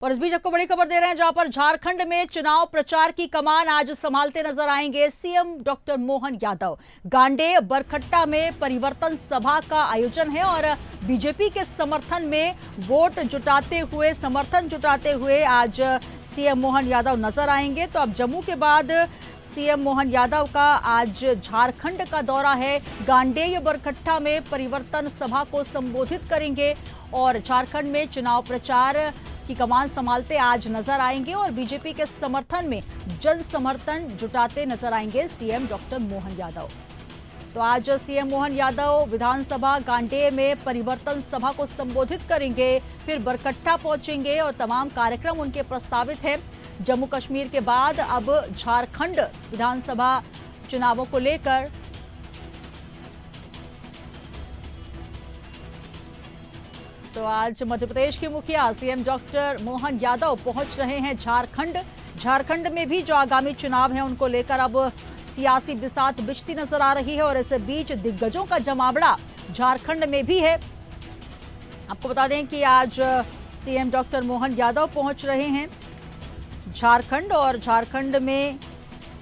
और इस बीच आपको बड़ी खबर दे रहे हैं, जहां पर झारखंड में चुनाव प्रचार की कमान आज संभालते नजर आएंगे सीएम डॉक्टर मोहन यादव। गांडेय बरकट्टा में परिवर्तन सभा का आयोजन है और बीजेपी के समर्थन में समर्थन जुटाते हुए आज सीएम मोहन यादव नजर आएंगे। तो अब जम्मू के बाद सीएम मोहन यादव का आज झारखंड का दौरा है। गांडेय बरकट्टा में परिवर्तन सभा को संबोधित करेंगे और झारखंड में चुनाव प्रचार की कमान संभालते आज नजर आएंगे और बीजेपी के समर्थन में जन समर्थन जुटाते नजर आएंगे सीएम डॉक्टर मोहन यादव। तो आज सीएम मोहन यादव विधानसभा गांडेय में परिवर्तन सभा को संबोधित करेंगे, फिर बरकट्टा पहुंचेंगे और तमाम कार्यक्रम उनके प्रस्तावित हैं। जम्मू कश्मीर के बाद अब झारखंड विधानसभा चुनावों को लेकर तो आज मध्य प्रदेश के मुखिया सीएम डॉक्टर मोहन यादव पहुंच रहे हैं झारखंड में भी जो आगामी चुनाव है उनको लेकर अब सियासी बिसात बिछती नजर आ रही है और इस बीच दिग्गजों का जमावड़ा झारखंड में भी है। आपको बता दें कि आज सीएम डॉक्टर मोहन यादव पहुंच रहे हैं झारखंड और झारखंड में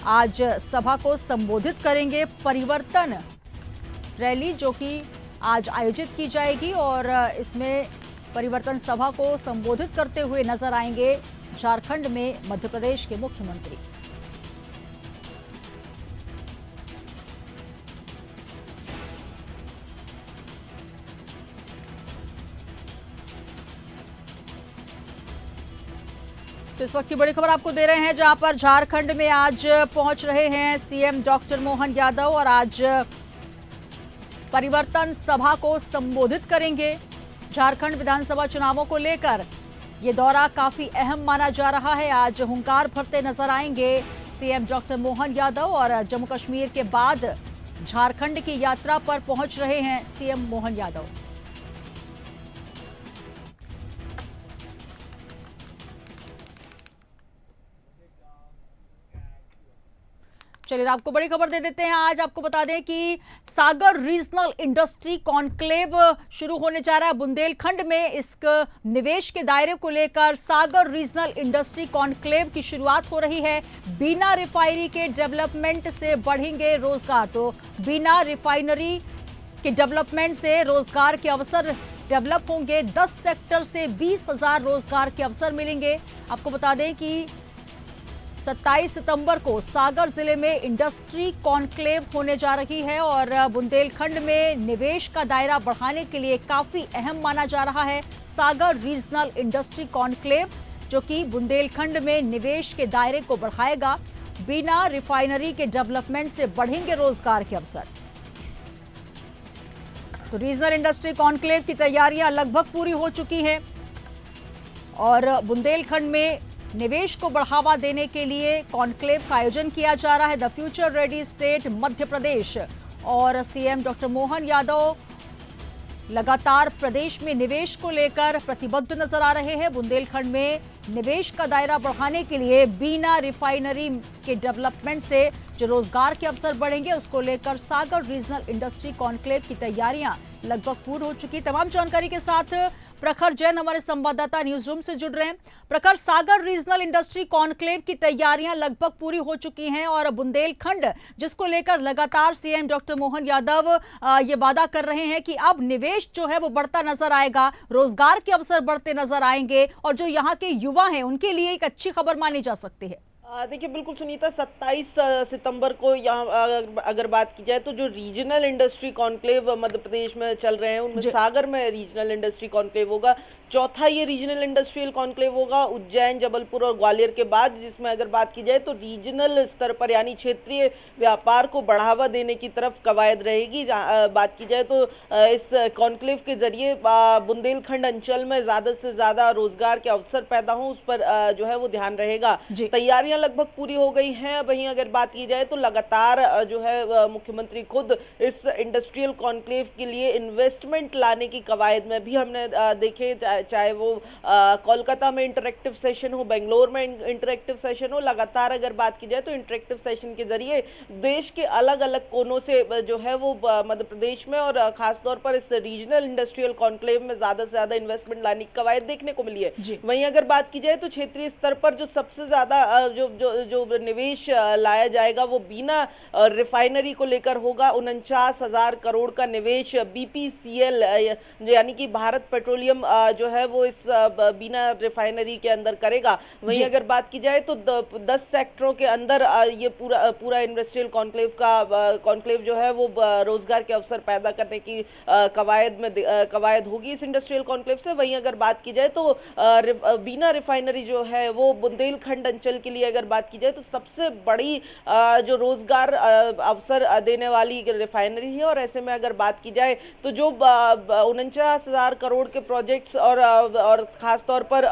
आज सभा को संबोधित करेंगे। परिवर्तन रैली जो कि आज आयोजित की जाएगी और इसमें परिवर्तन सभा को संबोधित करते हुए नजर आएंगे झारखंड में मध्य प्रदेश के मुख्यमंत्री। तो इस वक्त की बड़ी खबर आपको दे रहे हैं, जहां पर झारखंड में आज पहुंच रहे हैं सीएम डॉक्टर मोहन यादव और आज परिवर्तन सभा को संबोधित करेंगे। झारखंड विधानसभा चुनावों को लेकर ये दौरा काफी अहम माना जा रहा है। आज हुंकार भरते नजर आएंगे सीएम डॉक्टर मोहन यादव और जम्मू कश्मीर के बाद झारखंड की यात्रा पर पहुंच रहे हैं सीएम मोहन यादव। चलिए आपको बड़ी खबर दे देते हैं। आज आपको बता दें कि सागर रीजनल इंडस्ट्री कॉन्क्लेव शुरू होने जा रहा है बुंदेलखंड में। इस निवेश के दायरे को लेकर सागर रीजनल इंडस्ट्री कॉन्क्लेव की शुरुआत हो रही है। बीना रिफाइनरी के डेवलपमेंट से बढ़ेंगे रोजगार। तो बीना रिफाइनरी के डेवलपमेंट से रोजगार के अवसर डेवलप होंगे। 10 सेक्टर से 20,000 रोजगार के अवसर मिलेंगे। आपको बता दें कि 27 सितंबर को सागर जिले में इंडस्ट्री कॉन्क्लेव होने जा रही है और बुंदेलखंड में निवेश का दायरा बढ़ाने के लिए काफी अहम माना जा रहा है सागर रीजनल इंडस्ट्री कॉन्क्लेव, जो कि बुंदेलखंड में निवेश के दायरे को बढ़ाएगा। बिना रिफाइनरी के डेवलपमेंट से बढ़ेंगे रोजगार के अवसर। तो रीजनल इंडस्ट्री कॉन्क्लेव की तैयारियां लगभग पूरी हो चुकी हैं और बुंदेलखंड में निवेश को बढ़ावा देने के लिए कॉन्क्लेव का आयोजन किया जा रहा है। The future ready state Madhya Pradesh और सीएम डॉक्टर मोहन यादव लगातार प्रदेश में निवेश को लेकर प्रतिबद्ध नजर आ रहे हैं। बुंदेलखंड में निवेश का दायरा बढ़ाने के लिए बिना रिफाइनरी के डेवलपमेंट से जो रोजगार के अवसर बढ़ेंगे उसको लेकर सागर रीजनल इंडस्ट्री कॉन्क्लेव की तैयारियां लगभग पूर्ण हो चुकी। तमाम जानकारी के साथ प्रखर जैन हमारे संवाददाता न्यूज रूम से जुड़ रहे हैं। प्रखर, सागर रीजनल इंडस्ट्री कॉन्क्लेव की तैयारियां लगभग पूरी हो चुकी हैं और बुंदेलखंड जिसको लेकर लगातार सीएम डॉक्टर मोहन यादव ये वादा कर रहे हैं कि अब निवेश जो है वो बढ़ता नजर आएगा, रोजगार के अवसर बढ़ते नजर आएंगे और जो यहाँ के युवा हैं उनके लिए एक अच्छी खबर मानी जा सकती है। देखिए बिल्कुल सुनीता, 27 सितंबर को यहाँ अगर बात की जाए तो जो regional industry conclave Madhya Pradesh में चल रहे हैं उनमें सागर में रीजनल इंडस्ट्री कॉन्क्लेव होगा। चौथा ये रीजनल इंडस्ट्रियल कॉन्क्लेव होगा उज्जैन, जबलपुर और ग्वालियर के बाद, जिसमें अगर बात की जाए तो रीजनल स्तर पर यानी क्षेत्रीय व्यापार को बढ़ावा देने की तरफ कवायद रहेगी। बात की जाए तो इस कॉन्क्लेव के जरिए बुंदेलखंड अंचल में ज़्यादा से ज़्यादा रोजगार के अवसर पैदा हों उस पर जो है वो ध्यान रहेगा। तैयारियां तैयारियां लगभग पूरी हो गई हैं। वहीं अगर बात की जाए तो लगातार जो है मुख्यमंत्री खुद इस इंडस्ट्रियल कॉन्क्लेव के लिए इन्वेस्टमेंट लाने की कवायद में भी हमने देखे, चाहे वो कोलकाता में इंटरेक्टिव सेशन हो, बेंगलोर में इंटरेक्टिव सेशन हो। लगातार अगर बात की जाए तो इंटरेक्टिव सेशन के जरिए देश के अलग अलग कोनों से जो है वो मध्य प्रदेश में और खासतौर पर इस रीजनल इंडस्ट्रियल कॉन्क्लेव में ज्यादा से ज्यादा इन्वेस्टमेंट लाने की कवायद देखने को मिली है। वहीं अगर बात की जाए तो क्षेत्रीय स्तर पर जो सबसे ज्यादा जो जो जो निवेश लाया जाएगा वो बीना रिफाइनरी को लेकर होगा। 49,000 करोड़ का निवेश BPCL यानी कि भारत पेट्रोलियम जो है वो इस बीना रिफाइनरी के अंदर करेगा। वहीं अगर बात की जाए तो 10 सेक्टरों के अंदर ये पूरा इंडस्ट्रियल कॉन्क्लेव जो है वो रोजगार के अवसर पैदा करने की कवायद होगी इस इंडस्ट्रियल कॉन्क्लेव से। वहीं अगर बात की जाए तो बीना रिफाइनरी जो है वो बुंदेलखंड अंचल के लिए अगर बात की जाए तो सबसे बड़ी जो रोजगार अवसर देने वाली रिफाइनरी है। और ऐसे में अगर बात की जाए तो जो 49,000 करोड़ के प्रोजेक्ट्स और खासतौर पर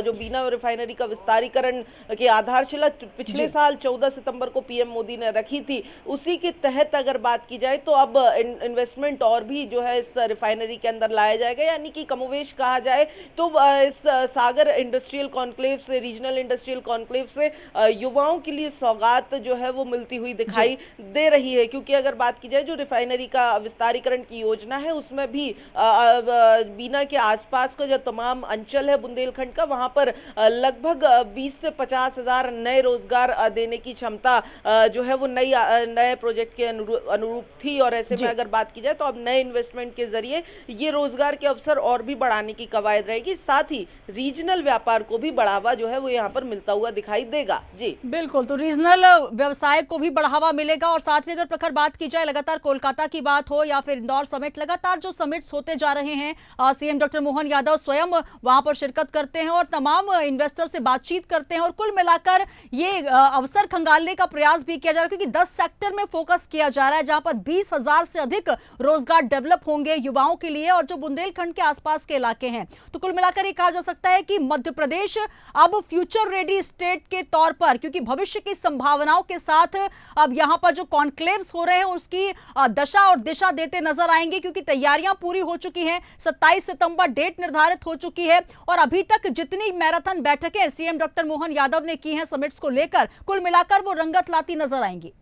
जो बीना रिफाइनरी का विस्तारीकरण की आधारशिला पिछले साल 14 सितंबर को पीएम मोदी ने रखी थी, उसी के तहत अगर बात की जाए तो अब इन्वेस्टमेंट और भी जो है इस रिफाइनरी के अंदर लाया जाएगा। यानी कि कमोवेश कहा जाए तो इस सागर इंडस्ट्रियल कॉन्क्लेव से, रीजनल इंडस्ट्रियल कॉन्क्लेव से युवाओं के लिए सौगात जो है वो मिलती हुई दिखाई दे रही है। क्योंकि अगर बात की जाए जो रिफाइनरी का विस्तारीकरण की योजना है उसमें भी बीना के आसपास का जो तमाम अंचल है बुंदेलखंड का, वहां पर लगभग 20 से 50 हजार नए रोजगार देने की क्षमता जो है वो नए प्रोजेक्ट के अनुरूप थी। और ऐसे में अगर बात की जाए तो अब नए इन्वेस्टमेंट के जरिए ये रोजगार के अवसर और भी बढ़ाने की कवायद रहेगी। साथ ही रीजनल व्यापार को भी बढ़ावा जो है वो यहाँ पर मिलता हुआ दिखाई देगा। जी बिल्कुल, तो रीजनल व्यवसाय को भी बढ़ावा मिलेगा। और साथ ही अगर प्रखर बात की जाए, लगातार कोलकाता की बात हो या फिर इंदौर समिट, लगातार जो समिट्स होते जा रहे हैं, सीएम डॉक्टर मोहन यादव स्वयं वहां पर शिरकत करते हैं और तमाम इन्वेस्टर से बातचीत करते हैं। और कुल मिलाकर ये अवसर खंगालने का प्रयास भी किया जा रहा है, क्योंकि 10 सेक्टर में फोकस किया जा रहा है जहां पर 20,000 से अधिक रोजगार डेवलप होंगे युवाओं के लिए और जो बुंदेलखंड के आसपास के इलाके हैं। तो कुल मिलाकर ये कहा जा सकता है कि मध्य प्रदेश अब फ्यूचर रेडी स्टेट के तौर पर, क्योंकि भविष्य की संभावनाओं के साथ अब यहां पर जो कॉन्क्लेव्स हो रहे हैं उसकी दशा और दिशा देते नजर आएंगे, क्योंकि तैयारियां पूरी हो चुकी हैं। 27 सितंबर डेट निर्धारित हो चुकी है और अभी तक जितनी मैराथन बैठकें सीएम डॉक्टर मोहन यादव ने की हैं समिट्स को लेकर, कुल मिलाकर वो रंगत लाती नजर आएंगी।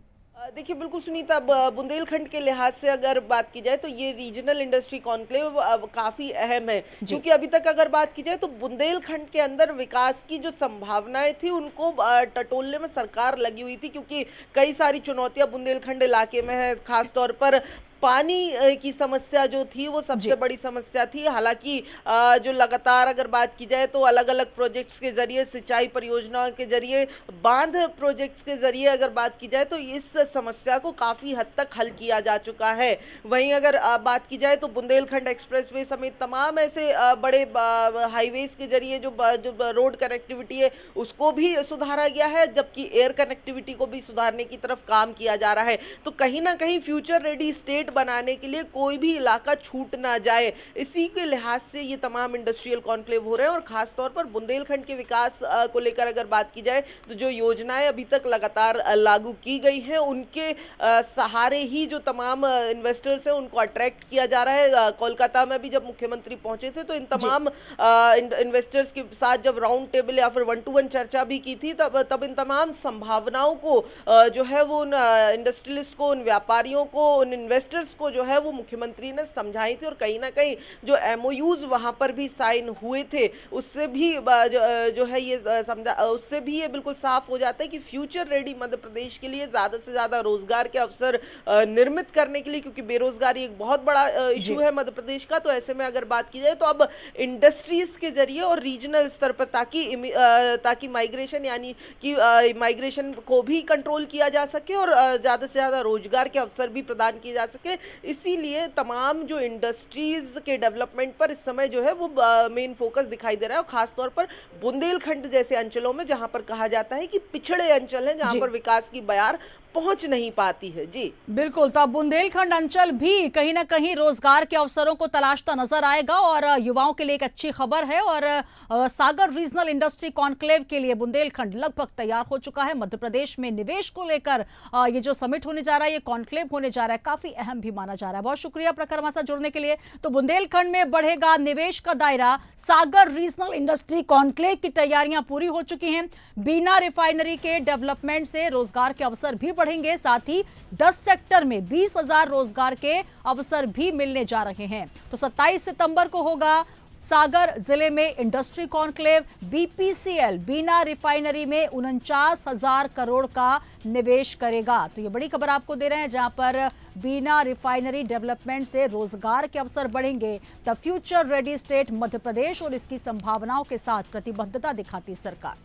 देखिए बिल्कुल सुनीता, बुंदेलखंड के लिहाज से अगर बात की जाए तो ये रीजनल इंडस्ट्री कॉन्क्लेव काफी अहम है। क्योंकि अभी तक अगर बात की जाए तो बुंदेलखंड के अंदर विकास की जो संभावनाएं थी उनको टटोलने में सरकार लगी हुई थी, क्योंकि कई सारी चुनौतियां बुंदेलखंड इलाके में है। खासतौर पर पानी की समस्या जो थी वो सबसे बड़ी समस्या थी। हालांकि जो लगातार अगर बात की जाए तो अलग अलग प्रोजेक्ट्स के जरिए, सिंचाई परियोजनाओं के जरिए, बांध प्रोजेक्ट्स के जरिए अगर बात की जाए तो इस समस्या को काफ़ी हद तक हल किया जा चुका है। वहीं अगर बात की जाए तो बुंदेलखंड एक्सप्रेसवे समेत तमाम ऐसे बड़े हाईवेज के जरिए जो रोड कनेक्टिविटी है उसको भी सुधारा गया है, जबकि एयर कनेक्टिविटी को भी सुधारने की तरफ काम किया जा रहा है। तो कहीं ना कहीं फ्यूचर रेडी स्टेट बनाने के लिए कोई भी इलाका छूट ना जाए, इसी के लिहाज से ये तमाम इंडस्ट्रियल कॉन्क्लेव हो रहे हैं। और खासतौर पर बुंदेलखंड के विकास को लेकर अगर बात की जाए तो जो योजनाएं अभी तक लगातार लागू की गई हैं उनके सहारे ही जो तमाम इन्वेस्टर्स हैं उनको अट्रैक्ट किया जा रहा है। कोलकाता में भी जब मुख्यमंत्री पहुंचे थे तो इन तमाम इन्वेस्टर्स के साथ जब राउंड टेबल या फिर 1-to-1 चर्चा भी की थी, तब इन तमाम संभावनाओं को जो है वो उन इंडस्ट्रियलिस्ट को, उन व्यापारियों को, उन इन्वेस्टर्स को जो है वो मुख्यमंत्री ने समझाई थी। और कहीं ना कहीं जो MOUs वहां पर भी साइन हुए थे उससे भी जो है ये समझा, उससे भी ये बिल्कुल साफ हो जाता है कि फ्यूचर रेडी मध्य प्रदेश के लिए ज़्यादा से ज़्यादा रोजगार के अवसर निर्मित करने के लिए, क्योंकि बेरोजगारी एक बहुत बड़ा इशू है मध्य प्रदेश का। तो ऐसे में अगर बात की जाए तो अब इंडस्ट्रीज के जरिए और रीजनल स्तर पर ताकि माइग्रेशन, यानी कि माइग्रेशन को भी कंट्रोल किया जा सके और ज़्यादा से ज़्यादा रोजगार के अवसर भी प्रदान किए जा सके। इसीलिए तमाम जो इंडस्ट्रीज के डेवलपमेंट पर इस समय जो है वो मेन फोकस दिखाई दे रहा है। और खासतौर पर बुंदेलखंड जैसे अंचलों में जहां पर कहा जाता है कि पिछड़े अंचल हैं, जहां पर विकास की बयार पहुंच नहीं पाती है। जी बिल्कुल, तो अब बुंदेलखंड अंचल भी कहीं ना कहीं रोजगार के अवसरों को तलाशता नजर आएगा और युवाओं के लिए एक अच्छी खबर है। और सागर रीजनल इंडस्ट्री कॉन्क्लेव के लिए बुंदेलखंड लगभग तैयार हो चुका है। मध्य प्रदेश में निवेश को लेकर ये जो समिट होने जा रहा है, ये कॉन्क्लेव होने जा रहा है, काफी अहम भी माना जा रहा है। बहुत शुक्रिया प्रखर हमारे साथ जुड़ने के लिए। तो बुंदेलखंड में बढ़ेगा निवेश का दायरा, सागर रीजनल इंडस्ट्री कॉन्क्लेव की तैयारियां पूरी हो चुकी हैं। बीना रिफाइनरी के डेवलपमेंट से रोजगार के अवसर भी बढ़ेंगे, साथ ही 10 सेक्टर में 20,000 रोजगार के अवसर भी मिलने जा रहे हैं। तो 27 सितंबर को होगा सागर जिले में इंडस्ट्री कॉन्क्लेव। बीपीसीएल बीना रिफाइनरी में 49,000 करोड़ का निवेश करेगा। तो ये बड़ी खबर आपको दे रहे हैं, जहां पर बीना रिफाइनरी डेवलपमेंट से रोजगार के अवसर बढ़ेंगे। The future ready state Madhya Pradesh और इसकी संभावनाओं के साथ प्रतिबद्धता दिखाती सरकार।